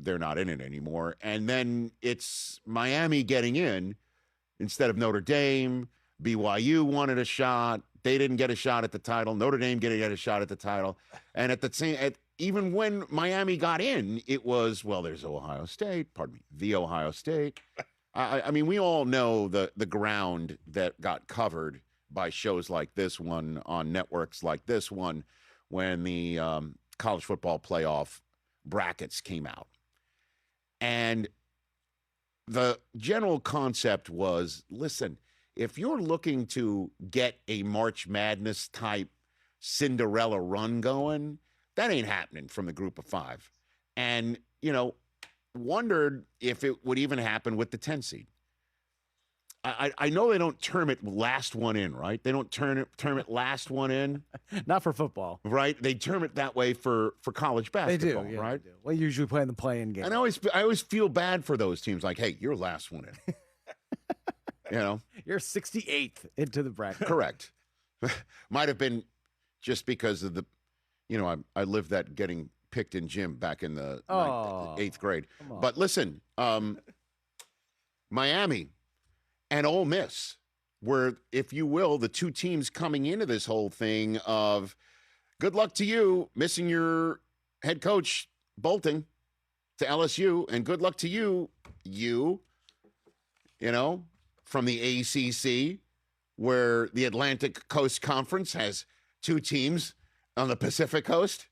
they're not in it anymore. And then it's Miami getting in instead of Notre Dame. BYU wanted a shot. They didn't get a shot at the title. Notre Dame didn't get a shot at the title. And at the same, even when Miami got in, it was, well, there's Ohio State. Pardon me, the Ohio State. I mean, we all know the ground that got covered by shows like this one on networks like this one when the college football playoff brackets came out. And the general concept was, listen, if you're looking to get a March Madness type Cinderella run going, that ain't happening from the group of five. And, wondered if it would even happen with the 10 seed. I know they don't term it last one in, right? They don't term it last one in. Not for football. Right? They term it that way for college basketball, they do, yeah, right? They do. Well, usually play in the play-in game. And I always feel bad for those teams like, hey, you're last one in. You're 68th into the bracket. Correct. Might have been just because of the, I lived that getting picked in gym back in the 8th grade. But listen, Miami and Ole Miss were, if you will, the two teams coming into this whole thing of good luck to you missing your head coach bolting to LSU, and good luck to you, from the ACC, where the Atlantic Coast Conference has two teams on the Pacific Coast.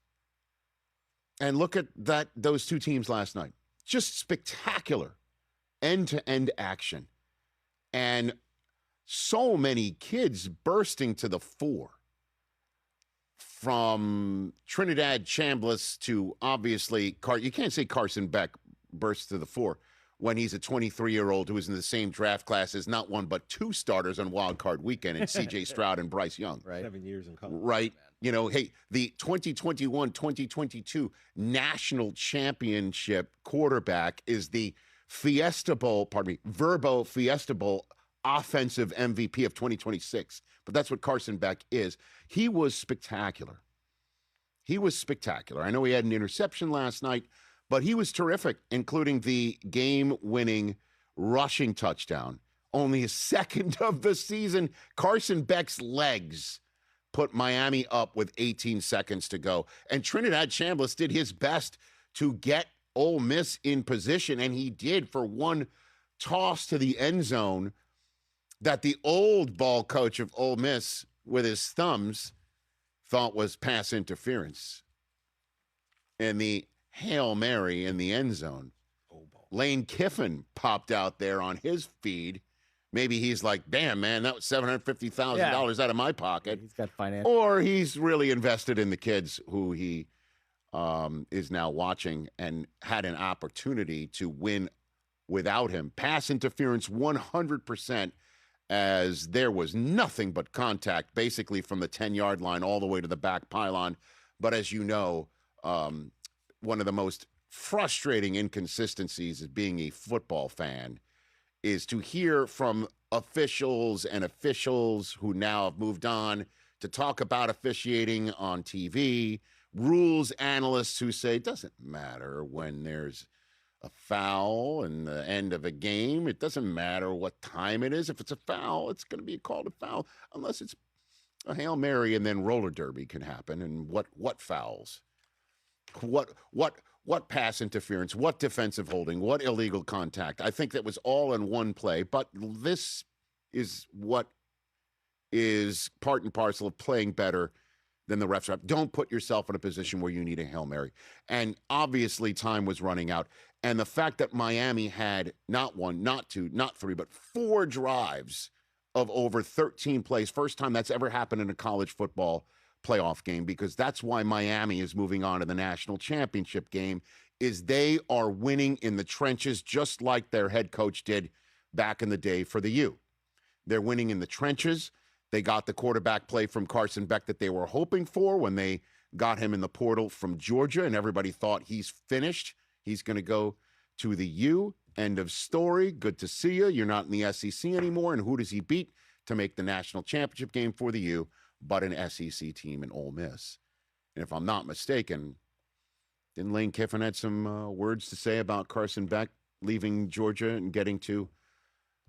And look at those two teams last night. Just spectacular end-to-end action. And so many kids bursting to the fore. From Trinidad Chambliss to, obviously, you can't say Carson Beck bursts to the fore when he's a 23-year-old who is in the same draft class as not one but two starters on Wild Card Weekend in C.J. Stroud and Bryce Young. Right. 7 years in college. Right. Hey, the 2021-2022 National Championship quarterback is the Verbo Fiesta Bowl offensive MVP of 2026. But that's what Carson Beck is. He was spectacular. I know he had an interception last night, but he was terrific, including the game-winning rushing touchdown. Only his second of the season. Carson Beck's legs put Miami up with 18 seconds to go. And Trinidad Chambliss did his best to get Ole Miss in position, and he did for one toss to the end zone that the old ball coach of Ole Miss with his thumbs thought was pass interference. And the Hail Mary in the end zone. Lane Kiffin popped out there on his feed. Maybe he's like, damn, man, that was $750,000 out of my pocket. He's got financial. Or he's really invested in the kids who he is now watching and had an opportunity to win without him. Pass interference 100%, as there was nothing but contact basically from the 10-yard line all the way to the back pylon. But as you know, one of the most frustrating inconsistencies as being a football fan is to hear from officials who now have moved on to talk about officiating on TV, rules analysts who say it doesn't matter when there's a foul in the end of a game. It doesn't matter what time it is. If it's a foul, it's going to be called a foul unless it's a Hail Mary, and then roller derby can happen. And what fouls? What pass interference, what defensive holding, what illegal contact. I think that was all in one play, but this is what is part and parcel of playing better than the refs. Don't put yourself in a position where you need a Hail Mary. And obviously time was running out. And the fact that Miami had not one, not two, not three, but 4 drives of over 13 plays, first time that's ever happened in a college football playoff game, because that's why Miami is moving on to the national championship game, is they are winning in the trenches just like their head coach did back in the day for the U. They're winning in the trenches. They got the quarterback play from Carson Beck that they were hoping for when they got him in the portal from Georgia, and everybody thought he's finished. He's going to go to the U. End of story. Good to see you. You're not in the SEC anymore. And who does he beat to make the national championship game for the U but an SEC team in Ole Miss? And if I'm not mistaken, Didn't Lane Kiffin had some words to say about Carson Beck leaving Georgia and getting to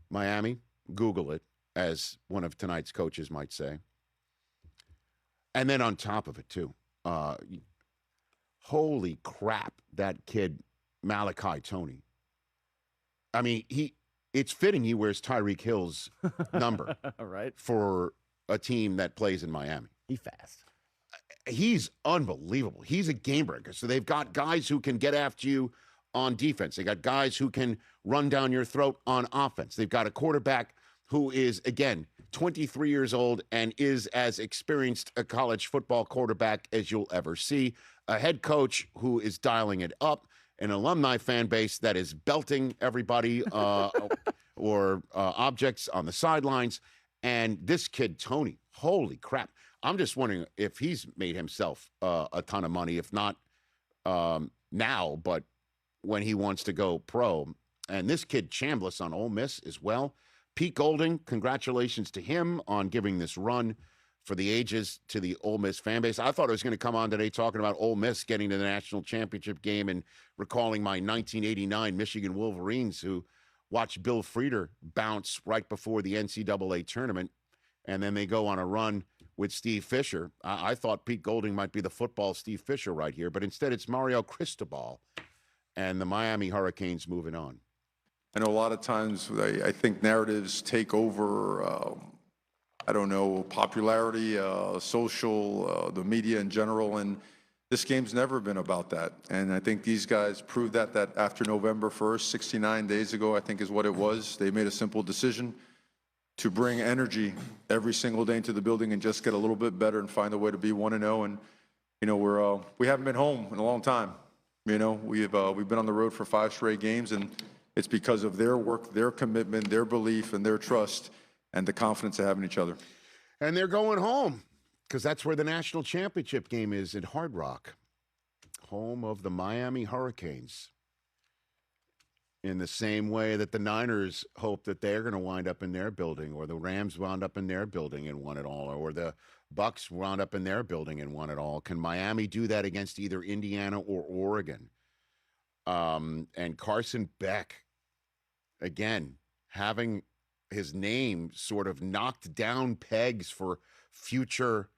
Miami? Google it, as one of tonight's coaches might say. And then on top of it, too, holy crap, that kid, Malachi Tony. I mean, it's fitting he wears Tyreek Hill's number right. for a team that plays in Miami. He's fast. He's unbelievable. He's a game breaker. So they've got guys who can get after you on defense. They got guys who can run down your throat on offense. They've got a quarterback who is, again, 23 years old and is as experienced a college football quarterback as you'll ever see. A head coach who is dialing it up. An alumni fan base that is belting everybody or objects on the sidelines. And this kid, Tony, holy crap. I'm just wondering if he's made himself a ton of money, if not now, but when he wants to go pro. And this kid, Chambliss, on Ole Miss as well. Pete Golding, congratulations to him on giving this run for the ages to the Ole Miss fan base. I thought I was going to come on today talking about Ole Miss getting to the national championship game and recalling my 1989 Michigan Wolverines who watched Bill Frieder bounce right before the NCAA tournament, and then they go on a run with Steve Fisher. I thought Pete Golding might be the football Steve Fisher right here, but instead it's Mario Cristobal and the Miami Hurricanes moving on. I know a lot of times I think narratives take over, I don't know, popularity, social, the media in general, and this game's never been about that. And I think these guys proved that after November 1st, 69 days ago, I think is what it was. They made a simple decision to bring energy every single day into the building and just get a little bit better and find a way to be 1-0. And, you know, we haven't been home in a long time. You know, we've been on the road for 5 straight games, and it's because of their work, their commitment, their belief, and their trust, and the confidence they have in each other. And they're going home because that's where the national championship game is, at Hard Rock, home of the Miami Hurricanes. In the same way that the Niners hope that they're going to wind up in their building, or the Rams wound up in their building and won it all, or the Bucks wound up in their building and won it all. Can Miami do that against either Indiana or Oregon? And Carson Beck, again, having his name sort of knocked down pegs for future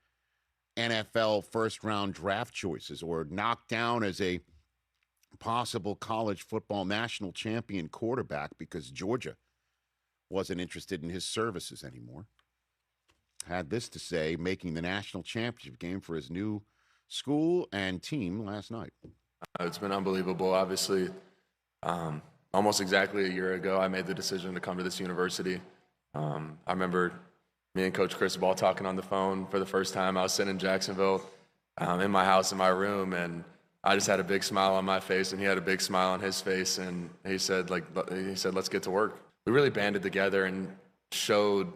NFL first-round draft choices, or knocked down as a possible college football national champion quarterback because Georgia wasn't interested in his services anymore. Had this to say, making the national championship game for his new school and team last night. It's been unbelievable. Obviously, almost exactly a year ago, I made the decision to come to this university. I remember me and Coach Cristobal talking on the phone for the first time. I was sitting in Jacksonville in my house, in my room, and I just had a big smile on my face, and he had a big smile on his face, and he said, let's get to work. We really banded together and showed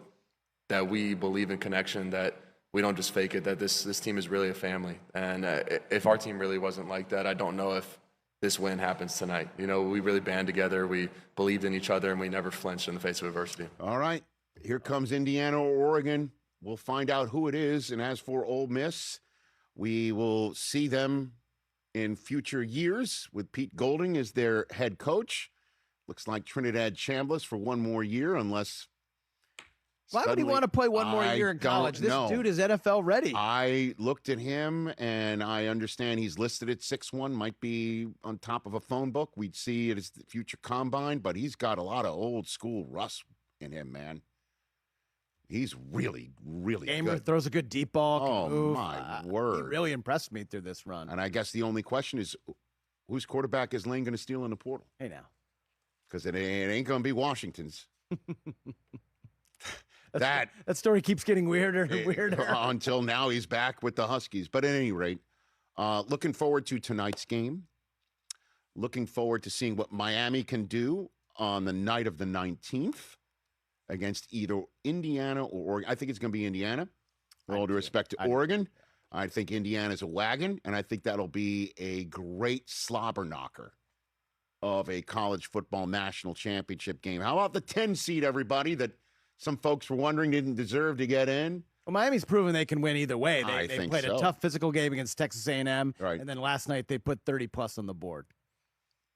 that we believe in connection, that we don't just fake it, that this team is really a family. And if our team really wasn't like that, I don't know if this win happens tonight. You know, we really band together, we believed in each other, and we never flinched in the face of adversity. All right, here comes Indiana or Oregon. We'll find out who it is. And as for Ole Miss, we will see them in future years with Pete Golding as their head coach. Looks like Trinidad Chambliss for one more year, unless why would he want to play one more year in college? This dude is NFL ready. I looked at him, and I understand he's listed at 6'1", might be on top of a phone book. We'd see it as the future combine, but he's got a lot of old school rust in him, man. He's really, really Gamer good. Throws a good deep ball. Oh, move. my word. He really impressed me through this run. And I guess the only question is, whose quarterback is Lane going to steal in the portal? Hey, now. Because it ain't going to be Washington's. That story keeps getting weirder and weirder. Until now, he's back with the Huskies. But at any rate, looking forward to tonight's game. Looking forward to seeing what Miami can do on the night of the 19th against either Indiana or Oregon. I think it's going to be Indiana, with all due respect to Oregon. I think Indiana's a wagon, and I think that'll be a great slobber knocker of a college football national championship game. How about the 10 seed, everybody, that some folks were wondering didn't deserve to get in? Well, Miami's proven they can win either way. They think played so. a tough physical game against Texas A&M, Right. and then last night they put 30-plus on the board.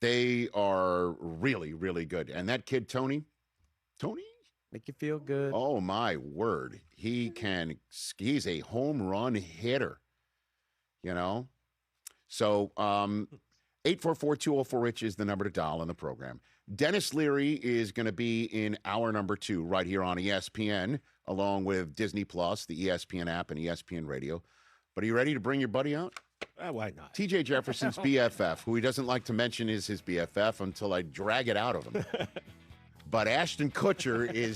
They are really, really good. And that kid, Tony, make you feel good. oh, my word. He's a home run hitter, you know? So 844-204-RICH is the number to dial in the program. Dennis Leary is going to be in hour number 2 right here on ESPN, along with Disney Plus, the ESPN app, and ESPN Radio. But are you ready to bring your buddy out? Why not? TJ Jefferson's BFF, who he doesn't like to mention is his BFF until I drag it out of him. But Ashton Kutcher is